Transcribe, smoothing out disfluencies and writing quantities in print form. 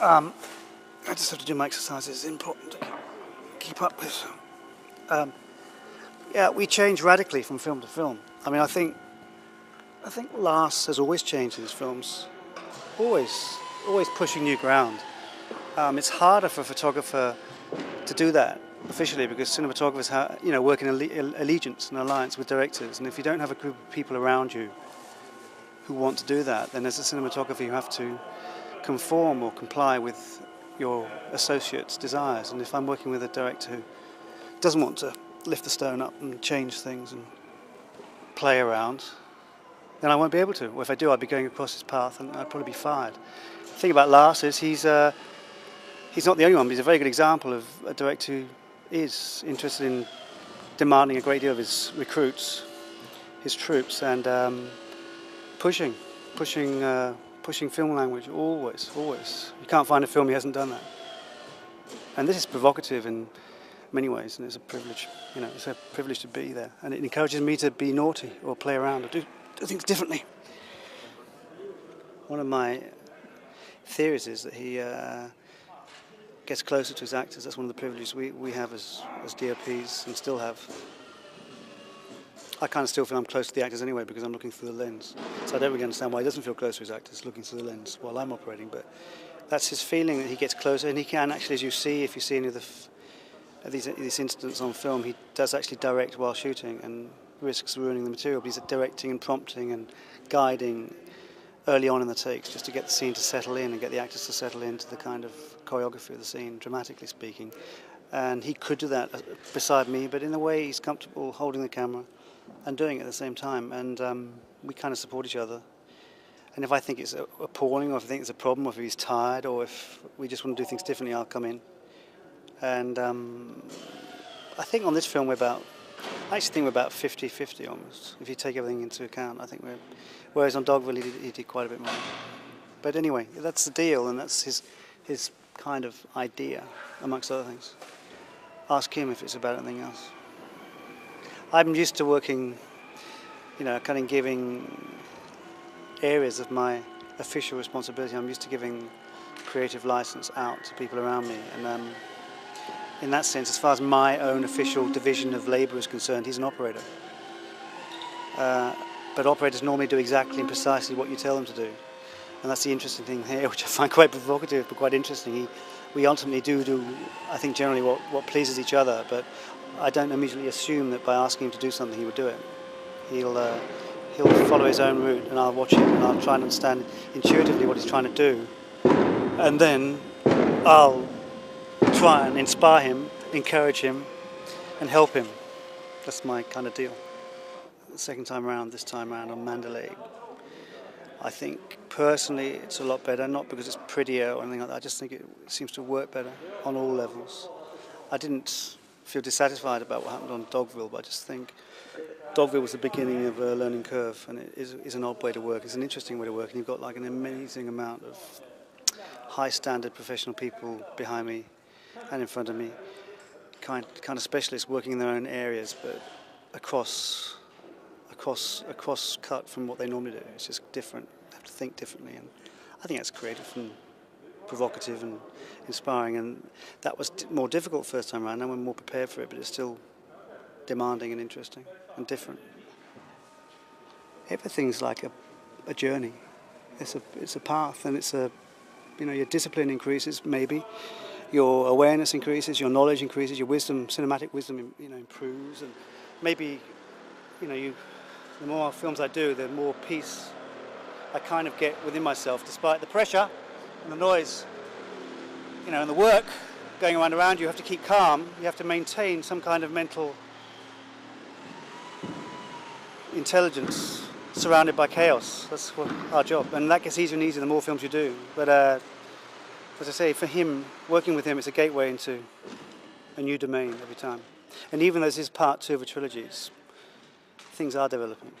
I just have to do my exercises. It's important to keep up with. Yeah, we change radically from film to film. I mean, I think Lars has always changed in his films, always pushing new ground. It's harder for a photographer to do that officially because cinematographers work in allegiance and alliance with directors, and if you don't have a group of people around you who want to do that, then as a cinematographer you have to conform or comply with your associates' desires. And if I'm working with a director who doesn't want to lift the stone up and change things and play around, then I won't be able to. Or if I do, I'd be going across his path and I'd probably be fired. The thing about Lars is he's not the only one, but he's a very good example of a director who is interested in demanding a great deal of his recruits, his troops, and pushing film language, always. You can't find a film he hasn't done that. And this is provocative in many ways, and it's a privilege. It's a privilege to be there, and it encourages me to be naughty or play around or do things differently. One of my theories is that he gets closer to his actors. That's one of the privileges we have as DOPs and still have. I kind of still feel I'm close to the actors anyway because I'm looking through the lens. So I don't really understand why he doesn't feel close to his actors looking through the lens while I'm operating. But that's his feeling, that he gets closer, and he can actually, as you see, if you see any of these incidents on film, he does actually direct while shooting and risks ruining the material. But he's directing and prompting and guiding early on in the takes just to get the scene to settle in and get the actors to settle into the kind of choreography of the scene, dramatically speaking. And he could do that beside me, but in a way he's comfortable holding the camera and doing it at the same time, and we kind of support each other. And if I think it's appalling, or if I think it's a problem, or if he's tired, or if we just want to do things differently, I'll come in. And I think on this film we're about 50-50 almost, if you take everything into account. I think whereas on Dogville he did quite a bit more. But anyway, that's the deal, and that's his kind of idea, amongst other things. Ask him if it's about anything else. I'm used to working, kind of giving areas of my official responsibility. I'm used to giving creative license out to people around me, and in that sense, as far as my own official division of labour is concerned, he's an operator. But operators normally do exactly and precisely what you tell them to do, and that's the interesting thing here, which I find quite provocative but quite interesting. We ultimately do, I think, generally what pleases each other, but I don't immediately assume that by asking him to do something he would do it. He'll follow his own route, and I'll watch him and I'll try and understand intuitively what he's trying to do, and then I'll try and inspire him, encourage him, and help him. That's my kind of deal. The second time around, this time around on Manderlay, I think personally it's a lot better, not because it's prettier or anything like that. I just think it seems to work better on all levels. I didn't feel dissatisfied about what happened on Dogville, but I just think Dogville was the beginning of a learning curve, and it is an odd way to work. It's an interesting way to work, and you've got like an amazing amount of high standard professional people behind me and in front of me, kind of specialists working in their own areas, but across cut from what they normally do. It's just different. They have to think differently, and I think that's creative and provocative and inspiring, and that was more difficult first time around. Now we're more prepared for it, but it's still demanding and interesting and different. Everything's like a journey. It's a path, and it's your discipline increases, maybe your awareness increases, your knowledge increases, your wisdom, cinematic wisdom, improves, and maybe the more films I do, the more peace I kind of get within myself, despite the pressure and the noise, and the work going around you. You have to keep calm. You have to maintain some kind of mental intelligence surrounded by chaos. That's our job, and that gets easier and easier the more films you do. But as I say, for him, working with him, it's a gateway into a new domain every time. And even though this is part 2 of a trilogy, things are developing.